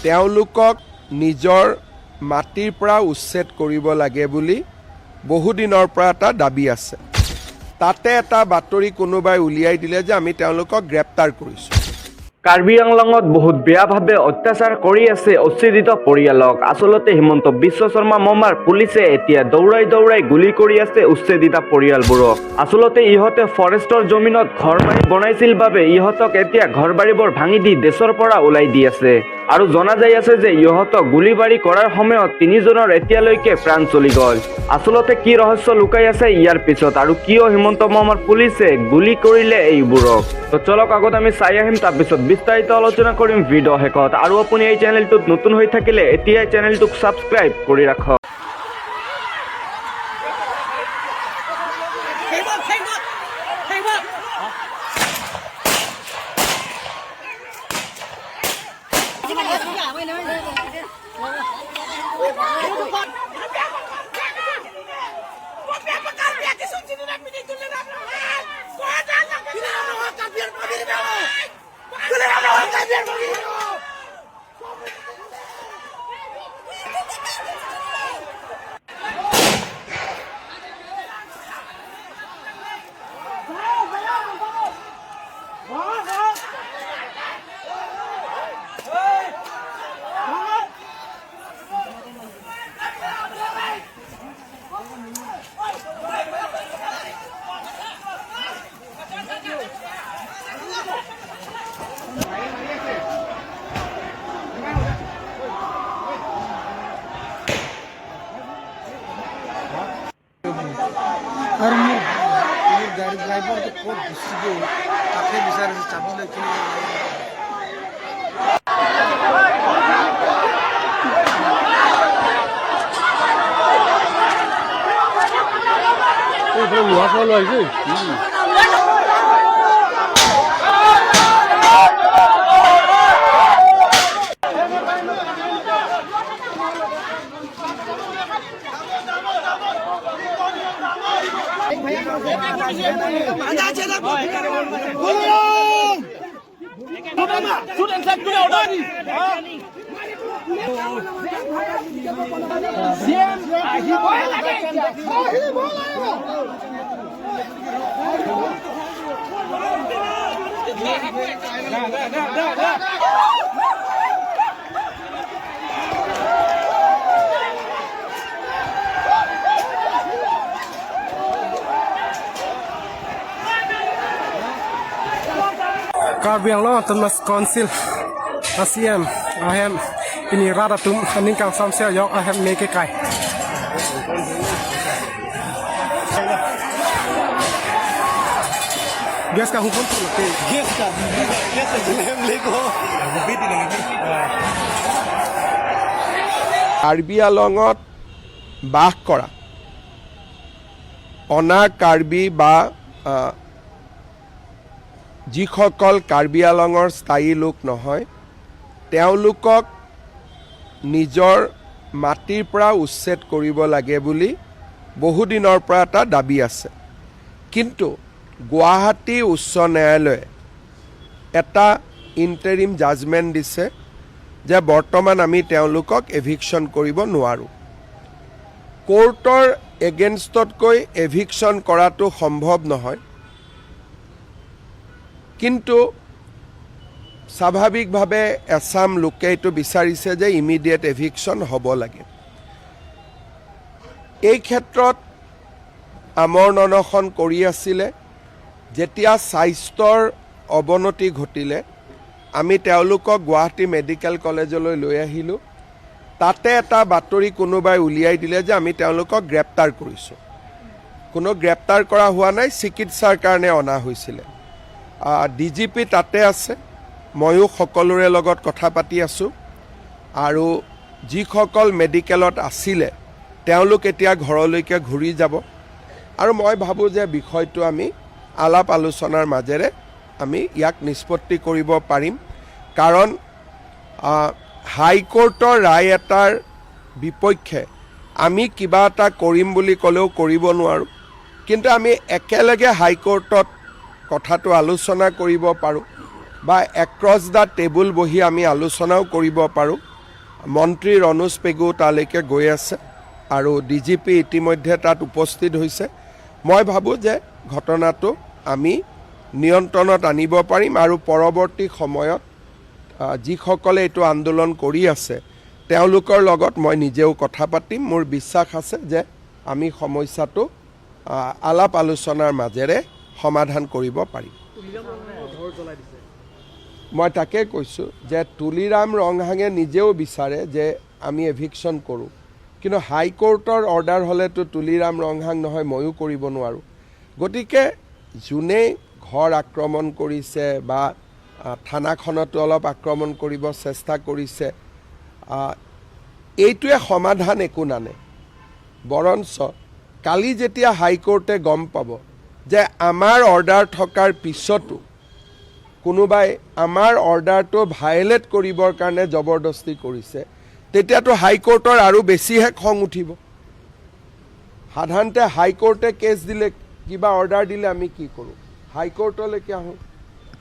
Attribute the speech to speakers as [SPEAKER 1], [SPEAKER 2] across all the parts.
[SPEAKER 1] তেওঁলোকক নিজৰ মাটিৰ পৰা উচ্ছেদ কৰিব লাগে বুলি বহুদিনৰ পৰা এটা দাবী আছে। তাতে এটা বাতৰি কোনোবাই উলিয়াই দিলে যে আমি তেওঁলোকক গ্ৰেপ্তাৰ কৰিছোঁ।
[SPEAKER 2] কাৰ্বি আংলঙত বহুত বেয়াভাৱে অত্যাচাৰ কৰি আছে উচ্ছেদিত পৰিয়ালক। আচলতে হিমন্ত বিশ্ব শৰ্মা মামাৰ পুলিচে এতিয়া দৌৰাই দৌৰাই গুলি কৰি আছে উচ্ছেদিত পৰিয়ালবোৰক। আচলতে ইহঁতে ফৰেষ্টৰ জমিনত ঘৰ বাৰী বনাইছিল বাবে ইহঁতক এতিয়া ঘৰ বাৰীবোৰ ভাঙি দি দেশৰ পৰা ওলাই দি আছে। আৰু জনা যাই আছে যে ইহঁতক গুলীবাৰী কৰাৰ সময়ত 3জনৰ এতিয়ালৈকে প্ৰাণ চলি গ'ল। আচলতে কি ৰহস্য লুকাই আছে ইয়াৰ পিছত আৰু কিয় হিমন্ত মামাৰ পুলিচে গুলি কৰিলে এইবোৰক। তো চলক আগত আমি চাই আহিম, তাৰপিছত বিস্তাৰিত আলোচনা কৰিম ভিডিঅ' শেষত। আৰু আপুনি এই চেনেলটোত নতুন হৈ থাকিলে এতিয়াই চেনেলটোক ছাবস্ক্ৰাইব কৰি ৰাখক।
[SPEAKER 3] और गाड़ी ड्राइवर के कोट घुसी आके बेचारे से चाबी लेके हुआ फॉलो है Karbi Anglong Autonomous Council ASEAN ahem ini rada tum aning kang samsia yok ahem meke kai gas ka hupon tu ke gas lem lego bit ni
[SPEAKER 1] Karbi আংলঙত বাস কৰা অনা কাৰ্বি বা যিসকল কাৰ্বি আংলঙৰ স্থায়ী লোক নহয় তেওঁলোকক নিজৰ মাটিৰ পৰা উচ্ছেদ কৰিব লাগে বুলি বহুদিনৰ পৰা এটা দাবী আছে। কিন্তু গুৱাহাটী উচ্চ ন্যায়ালয়ে এটা ইণ্টাৰিম জাজমেণ্ট দিছে যে বৰ্তমান আমি তেওঁলোকক এভিকশ্যন কৰিব নোৱাৰোঁ। কোৰ্টৰ এগেইনষ্টতকৈ এভিকশ্যন কৰাটো সম্ভৱ নহয়, কিন্তু স্বাভাৱিকভাৱে এছাম লোকে এইটো বিচাৰিছে যে ইমিডিয়েট এভিকশ্যন হ'ব লাগে। এই ক্ষেত্ৰত আমৰণ অনশন কৰি আছিলে। যেতিয়া স্বাস্থ্যৰ অৱনতি ঘটিলে আমি তেওঁলোকক গুৱাহাটী মেডিকেল কলেজলৈ লৈ আহিলোঁ। তাতে এটা বাতৰি কোনোবাই উলিয়াই দিলে যে আমি তেওঁলোকক গ্ৰেপ্তাৰ কৰিছোঁ। কোনো গ্ৰেপ্তাৰ কৰা হোৱা নাই, চিকিৎসাৰ কাৰণে অনা হৈছিলে। DGP তাতে আছে, ময়ো সকলোৰে লগত কথা পাতি আছোঁ। আৰু যিসকল মেডিকেলত আছিলে তেওঁলোক এতিয়া ঘৰলৈকে ঘূৰি যাব। আৰু মই ভাবোঁ যে বিষয়টো আমি আলাপ আলোচনাৰ মাজেৰে আমি ইয়াক নিষ্পত্তি কৰিব পাৰিম। কাৰণ হাইকোৰ্টৰ ৰায় এটাৰ বিপক্ষে আমি কিবা এটা কৰিম বুলি ক'লেও কৰিব নোৱাৰোঁ, কিন্তু আমি একেলগে হাইকোৰ্টত কথাটো আলোচনা কৰিব পাৰোঁ। বা এক্ৰছ দ্য টেবুল বহি আমি আলোচনাও কৰিব পাৰোঁ। মন্ত্ৰী ৰণোজ পেগু তালৈকে গৈ আছে আৰু DGP ইতিমধ্যে তাত উপস্থিত হৈছে। মই ভাবোঁ যে ঘটনাটো আমি নিয়ন্ত্ৰণত আনিব পাৰিম আৰু পৰৱৰ্তী সময়ত যিসকলে এইটো আন্দোলন কৰি আছে তেওঁলোকৰ লগত মই নিজেও কথা পাতিম। মোৰ বিশ্বাস আছে যে আমি সমস্যাটো আলাপ আলোচনাৰ মাজেৰে সমাধান কৰিব পাৰিম। মই তাকে কৈছোঁ যে তুলিৰাম ৰংহাঙে নিজেও বিচাৰে যে আমি এভিকশ্যন কৰোঁ, কিন্তু হাইকোৰ্টৰ অৰ্ডাৰ হ'লেতো তুলিৰাম ৰংহাং নহয়, ময়ো কৰিব নোৱাৰোঁ। গতিকে যোনে ঘৰ আক্ৰমণ কৰিছে বা থানাখনতো অলপ আক্ৰমণ কৰিব চেষ্টা কৰিছে, এইটোৱে সমাধান একো নানে। বৰঞ্চ কালি যেতিয়া হাইকোৰ্টে গম পাব যে আমাৰ অৰ্ডাৰ থকাৰ পিছতো কোনোবাই আমাৰ অৰ্ডাৰটো ভায়লেট কৰিবৰ কাৰণে জবৰদস্তি কৰিছে, তেতিয়াতো হাইকোৰ্টৰ আৰু বেছিহে খং উঠিব। সাধাৰণতে হাইকোৰ্টে কেছ দিলে, কিবা অৰ্ডাৰ দিলে আমি কি কৰোঁ? হাইকোৰ্টলৈকে আহোঁ।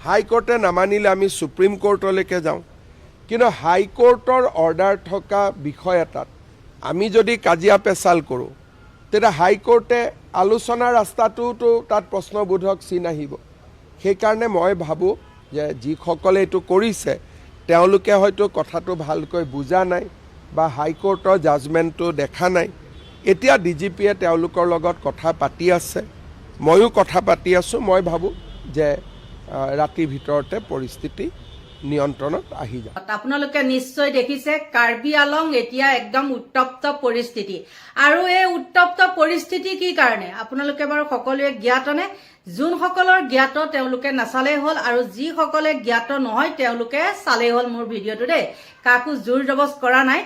[SPEAKER 1] হাইকোৰ্টে নামানিলে আমি সুপ্ৰিম কোৰ্টলৈকে যাওঁ। কিন্তু হাইকোৰ্টৰ অৰ্ডাৰ থকা বিষয় এটাত আমি যদি কাজিয়া পেচাল কৰোঁ, তেতিয়া হাইকোৰ্টে আলোচনাৰ ৰাস্তাটোতো তাত প্ৰশ্নবোধক চিন আহিব। সেইকাৰণে মই ভাবোঁ যে যিসকলে এইটো কৰিছে তেওঁলোকে হয়তো কথাটো ভালকৈ বুজা নাই বা হাইকোৰ্টৰ জাজমেণ্টটো দেখা নাই। এতিয়া DGPয়ে তেওঁলোকৰ লগত কথা পাতি আছে, ময়ো কথা পাতি আছোঁ। মই ভাবোঁ যে ৰাতিৰ ভিতৰতে পৰিস্থিতি নিয়ন্ত্ৰণত আহি যায়।
[SPEAKER 4] আপোনালোকে নিশ্চয় দেখিছে কাৰ্বি আলং এতিয়া একদম উত্তপ্ত পৰিস্থিতি। আৰু এই উত্তপ্ত পৰিস্থিতি কি কাৰণে আপোনালোকে বাৰু সকলোৱে জ্ঞাতনে? যোনসকলৰ জ্ঞাত তেওঁলোকে নাচালেই হ'ল, আৰু যিসকলে জ্ঞাত নহয় তেওঁলোকে চালেই হ'ল মোৰ ভিডিঅ'টো দেই। কাকো জোৰ জবজ কৰা নাই।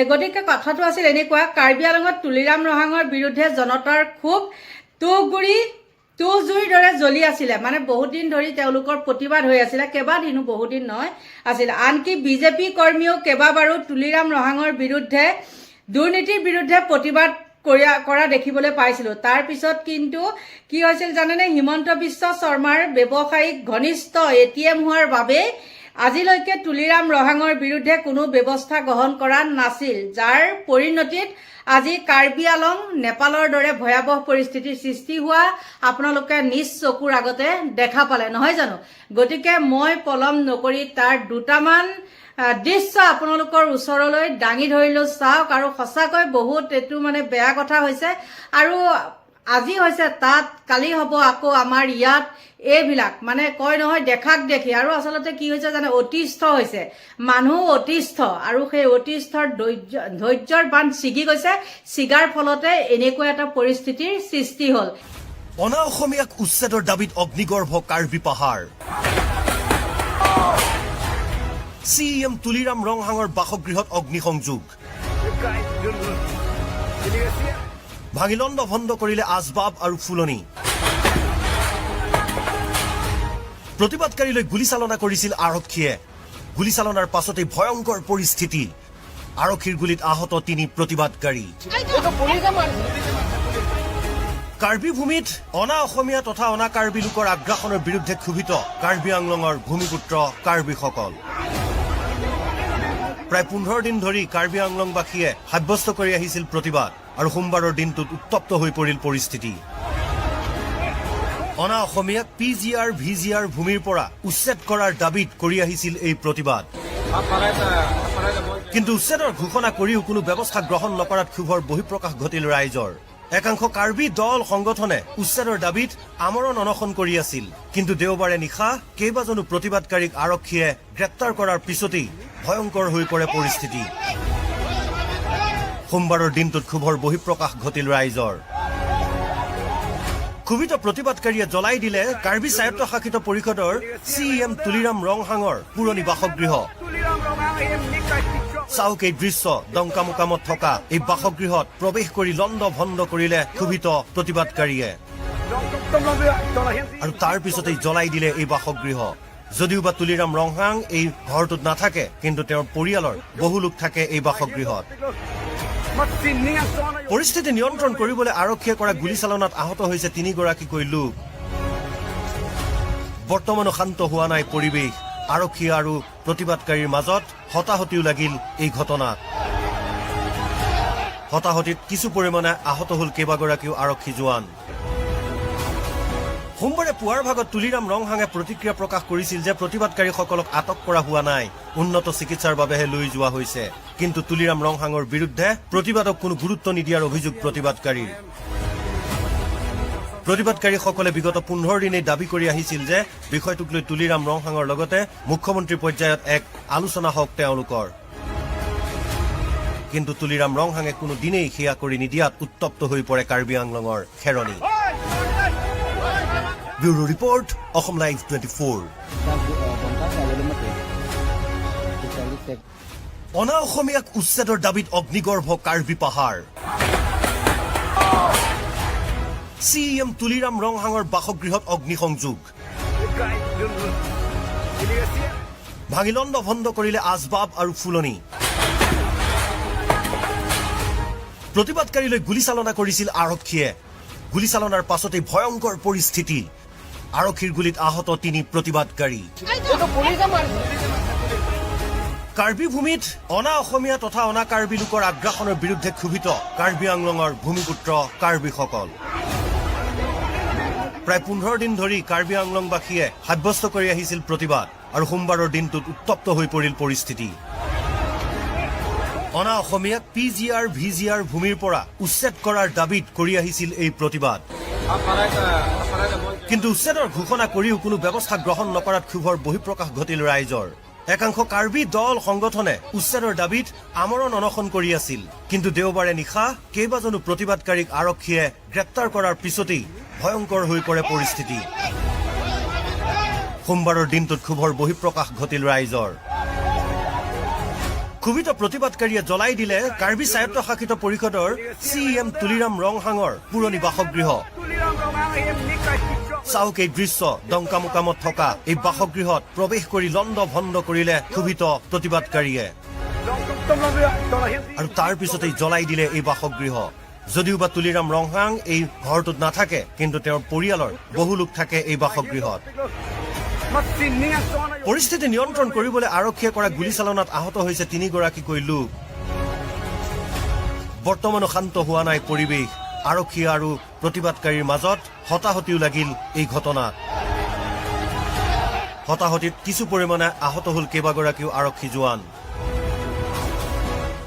[SPEAKER 4] গতিকে কথাটো আছিল এনেকুৱা, কাৰ্বি আলঙত তুলিৰাম ৰহাঙৰ বিৰুদ্ধে জনতাৰ ক্ষোভ জুইৰ দৰে জ্বলি আছিলে। মানে বহুত দিন ধৰি তেওঁলোকৰ প্ৰতিবাদ হৈ আছিলে, কেইবাদিনো, বহুদিন নহয় আছিলে। আনকি বিজেপি কৰ্মীয়েও কেইবাবাৰো তুলিৰাম ৰহাঙৰ বিৰুদ্ধে, দুৰ্নীতিৰ বিৰুদ্ধে প্ৰতিবাদ কৰা দেখিবলৈ পাইছিলোঁ। তাৰ পিছত কিন্তু কি হৈছিল জানেনে? হিমন্ত বিশ্ব শৰ্মাৰ ব্যৱসায়িক ঘনিষ্ঠ ATM হোৱাৰ বাবে আজিলৈকে তুলিৰাম ৰহাঙৰ বিৰুদ্ধে কোনো ব্যৱস্থা গ্ৰহণ কৰা নাছিল, যাৰ পৰিণতিত আজি কাৰ্বি আলং নেপালৰ দৰে ভয়াৱহ পৰিস্থিতিৰ সৃষ্টি হোৱা আপোনালোকে নিজ চকুৰ আগতে দেখা পালে, নহয় জানো? গতিকে মই পলম নকৰি তাৰ দুটামান দৃশ্য আপোনালোকৰ ওচৰলৈ দাঙি ধৰিলো, চাওক। আৰু সঁচাকৈ বহুত এইটো মানে বেয়া কথা হৈছে। আৰু আজি হৈছে তাত, কালি হ'ব আকৌ আমাৰ ইয়াত। এইবিলাক মানে কয় নহয় দেখাক দেখি। আৰু আচলতে কি হৈছে জানে? অতিষ্ঠ হৈছে মানুহ, অতিষ্ঠ। আৰু সেই অতিষ্ঠৰ ধৈৰ্যৰ বান্ধ ছিগি গৈছে। ছিগাৰ ফলতে এনেকুৱা এটা পৰিস্থিতিৰ সৃষ্টি হ'ল।
[SPEAKER 5] অনা অসমীয়াক উচ্ছেদৰ দাবীত অগ্নিগৰ্ভ কাৰ্বি পাহাৰ। CM তুলিৰাম ৰংহাঙৰ বাসগৃহত অগ্নিসংযোগ। ভাঙিলণ্ড ভণ্ড কৰিলে আচবাব আৰু ফুলনি। প্ৰতিবাদকাৰীলৈ গুলীচালনা কৰিছিল আৰক্ষীয়ে। গুলীচালনাৰ পাছতেই ভয়ংকৰ পৰিস্থিতি। আৰক্ষীৰ গুলীত আহত 3 প্ৰতিবাদকাৰী। কাৰ্বি ভূমিত অনা অসমীয়া তথা অনা কাৰ্বি লোকৰ আগ্ৰাসনৰ বিৰুদ্ধে ক্ষোভিত কাৰ্বি আংলঙৰ ভূমিপুত্ৰ কাৰ্বিসকল। প্ৰায় 15 দিন ধৰি কাৰ্বি আংলংবাসীয়ে সাব্যস্ত কৰি আহিছিল প্ৰতিবাদ, আৰু সোমবাৰৰ দিনটোত উত্তপ্ত হৈ পৰিল পৰিস্থিতি। অনা অসমীয়াক PGR VGR ভূমিৰ পৰা উচ্ছেদ কৰাৰ দাবীত কৰি আহিছিল এই প্ৰতিবাদ। কিন্তু উচ্ছেদৰ ঘোষণা কৰিও কোনো ব্যৱস্থা গ্ৰহণ নকৰাত ক্ষোভৰ বহিঃপ্ৰকাশ ঘটিল ৰাইজৰ। একাংশ কাৰ্বি দল সংগঠনে উচ্ছেদৰ দাবীত আমৰণ অনশন কৰি আছিল। কিন্তু দেওবাৰে নিশা কেইবাজনো প্ৰতিবাদকাৰীক আৰক্ষীয়ে গ্ৰেপ্তাৰ কৰাৰ পিছতেই ভয়ংকৰ হৈ পৰে পৰিস্থিতি। সোমবাৰৰ দিনটোত ক্ষোভৰ বহিঃপ্ৰকাশ ঘটিল ৰাইজৰ। ক্ষোভিত প্ৰতিবাদকাৰীয়ে জ্বলাই দিলে কাৰ্বি স্বায়ত্তশাসিত পৰিষদৰ CM তুলিৰাম ৰংহাঙৰ পুৰণি বাসগৃহ। চাওক এই দৃশ্য। ডংকামুকামত থকা এই বাসগৃহত প্ৰৱেশ কৰি লণ্ড ভণ্ড কৰিলে ক্ষোভিত প্ৰতিবাদকাৰীয়ে, আৰু তাৰ পিছতেই জ্বলাই দিলে এই বাসগৃহ। যদিও বা তুলিৰাম ৰংহাং এই ঘৰটোত নাথাকে, কিন্তু তেওঁৰ পৰিয়ালৰ বহু লোক থাকে এই বাসগৃহত। পৰিস্থিতি নিয়ন্ত্ৰণ কৰিবলৈ আৰক্ষীয়ে কৰা গুলীচালনাত আহত হৈছে 3গৰাকীকৈ লোক। বৰ্তমানো শান্ত হোৱা নাই পৰিৱেশ। আৰক্ষী আৰু প্ৰতিবাদকাৰীৰ মাজত হতাহতিও লাগিল এই ঘটনাত। হতাহতিত কিছু পৰিমাণে আহত হল কেইবাগৰাকীও আৰক্ষী জোৱান। সোমবাৰে পুৱাৰ ভাগত তুলিৰাম ৰংহাঙে প্ৰতিক্ৰিয়া প্ৰকাশ কৰিছিল যে প্ৰতিবাদকাৰীসকলক আটক কৰা হোৱা নাই, উন্নত চিকিৎসাৰ বাবেহে লৈ যোৱা হৈছে। কিন্তু তুলিৰাম ৰংহাঙৰ বিৰুদ্ধে প্ৰতিবাদক কোনো গুৰুত্ব নিদিয়াৰ অভিযোগ প্ৰতিবাদকাৰীৰ। প্ৰতিবাদকাৰীসকলে বিগত 15 দিনেই দাবী কৰি আহিছিল যে বিষয়টোক লৈ তুলিৰাম ৰংহাঙৰ লগতে মুখ্যমন্ত্ৰী পৰ্যায়ত এক আলোচনা হওক তেওঁলোকৰ। কিন্তু তুলিৰাম ৰংহাঙে কোনো দিনেই সেয়া কৰি নিদিয়াত উত্তপ্ত হৈ পৰে কাৰ্বি আংলঙৰ খেৰণী। Bureau report, Asom live 24। অনা অসমীয়াক উচ্ছেদৰ দাবীত অগ্নিগৰ্ভ কাৰ্বি পাহাৰ। CM তুলিৰাম ৰংহাঙৰ বাসগৃহত অগ্নিসংযোগ। ভাঙি লণ্ড ভণ্ড কৰিলে আচবাব আৰু ফুলনি। প্ৰতিবাদকাৰীলৈ গুলীচালনা কৰিছিল আৰক্ষীয়ে। গুলীচালনাৰ পাছতেই ভয়ংকৰ পৰিস্থিতি। আৰক্ষীৰ গুলীত আহত 3 প্ৰতিবাদকাৰী। কাৰ্বি ভূমিত অনা অসমীয়া তথা অনা কাৰ্বি লোকৰ আগ্ৰাসনৰ বিৰুদ্ধে ক্ষোভিত কাৰ্বি আংলঙৰ ভূমিপুত্ৰ কাৰ্বিসকল। প্ৰায় 15 দিন ধৰি কাৰ্বি আংলংবাসীয়ে সাব্যস্ত কৰি আহিছিল প্ৰতিবাদ, আৰু সোমবাৰৰ দিনটোত উত্তপ্ত হৈ পৰিল পৰিস্থিতি। অনা অসমীয়াক PGR VGR ভূমিৰ পৰা উচ্ছেদ কৰাৰ দাবীত কৰি আহিছিল এই প্ৰতিবাদ। কিন্তু উচ্ছেদৰ ঘোষণা কৰিও কোনো ব্যৱস্থা গ্ৰহণ নকৰাত ক্ষোভৰ বহিঃপ্ৰকাশ ঘটিল ৰাইজৰ। একাংশ কাৰ্বি দল সংগঠনে উচ্ছেদৰ দাবীত আমৰণ অনশন কৰি আছিল। কিন্তু দেওবাৰে নিশা কেইবাজনো প্ৰতিবাদকাৰীক আৰক্ষীয়ে গ্ৰেপ্তাৰ কৰাৰ পিছতেই ভয়ংকৰ হৈ পৰে পৰিস্থিতি। সোমবাৰৰ দিনটোত ক্ষোভৰ বহিঃপ্ৰকাশ ঘটিল ৰাইজৰ। ক্ষোভিত প্ৰতিবাদকাৰীয়ে জ্বলাই দিলে কাৰ্বি স্বায়ত্তশাসিত পৰিষদৰ CM তুলিৰাম ৰংহাঙৰ পুৰণি বাসগৃহ। চাওক এই দৃশ্য, ডংকামুকামত থকা এই বাসগৃহত প্ৰৱেশ কৰি লণ্ড ভণ্ড কৰিলে ক্ষোভিত প্ৰতিবাদকাৰীয়ে, আৰু তাৰ পিছতেই জ্বলাই দিলে এই বাসগৃহ। যদিও বা তুলিৰাম ৰংহাং এই ঘৰটোত নাথাকে, কিন্তু তেওঁৰ পৰিয়ালৰ বহু লোক থাকে এই বাসগৃহত। পৰিস্থিতি নিয়ন্ত্ৰণ কৰিবলৈ আৰক্ষীয়ে কৰা গুলীচালনাত আহত হৈছে 3 গৰাকীকৈ লোক। বৰ্তমানো শান্ত হোৱা নাই পৰিৱেশ। আৰক্ষী আৰু প্ৰতিবাদকাৰীৰ মাজত হতাহতিও লাগিল এই ঘটনাত। হতাহতিত কিছু পৰিমাণে আহত হল কেইবাগৰাকীও আৰক্ষী জোৱান।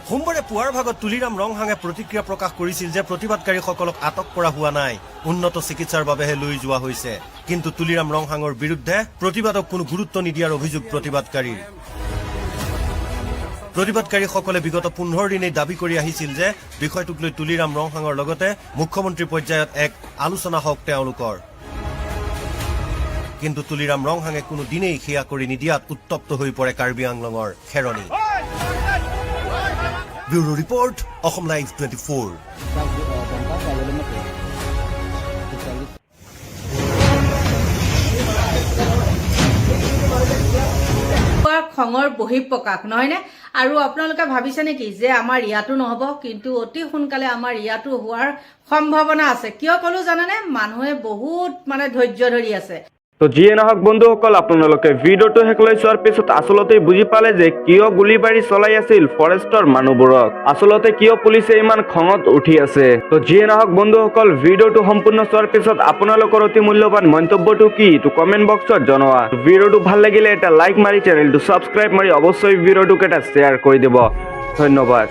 [SPEAKER 5] সোমবাৰে পুৱাৰ ভাগত তুলিৰাম ৰংহাঙে প্ৰতিক্ৰিয়া প্ৰকাশ কৰিছিল যে প্ৰতিবাদকাৰীসকলক আটক কৰা হোৱা নাই, উন্নত চিকিৎসাৰ বাবেহে লৈ যোৱা হৈছে। কিন্তু তুলিৰাম ৰংহাঙৰ বিৰুদ্ধে প্ৰতিবাদক কোনো গুৰুত্ব নিদিয়াৰ অভিযোগ প্ৰতিবাদকাৰীৰ। প্ৰতিবাদকাৰীসকলে বিগত 15 দিনেই দাবী কৰি আহিছিল যে বিষয়টোক লৈ তুলিৰাম ৰংহাঙৰ লগতে মুখ্যমন্ত্ৰী পৰ্যায়ত এক আলোচনা হওক তেওঁলোকৰ। কিন্তু তুলিৰাম ৰংহাঙে কোনো দিনেই সেয়া কৰি নিদিয়াত উত্তপ্ত হৈ পৰে কাৰ্বি আংলঙৰ খেৰণী। Bureau report, Asom live 24।
[SPEAKER 4] খঙৰ বহিঃপ্ৰকাশ নহয়নে? আৰু আপোনালোকে ভাবিছে নেকি যে আমাৰ ইয়াতো নহ'ব? কিন্তু অতি সোনকালে আমাৰ ইয়াতো হোৱাৰ সম্ভাৱনা আছে। কিয় ক'লো জানেনে? মানুহে বহুত ধৈৰ্য ধৰি আছে।
[SPEAKER 2] তো যিয়ে নহওক বন্ধুসকল, আপোনালোকে ভিডিঅ'টো শেষলৈ চোৱাৰ পিছত আচলতে বুজি পালে যে কিয় গুলীবাৰী চলাই আছিল ফৰেষ্টৰ মানুহবোৰক, আচলতে কিয় পুলিচে ইমান খঙত উঠি আছে। তো যিয়ে নহওক বন্ধুসকল, ভিডিঅ'টো সম্পূৰ্ণ চোৱাৰ পিছত আপোনালোকৰ অতি মূল্যৱান মন্তব্যটো কি তো কমেণ্ট বক্সত জনোৱা। ভিডিঅ'টো ভাল লাগিলে এটা লাইক মাৰি চেনেলটো ছাবস্ক্ৰাইব মাৰি অৱশ্যই ভিডিঅ'টোক এটা শ্বেয়াৰ কৰি দিব। ধন্যবাদ।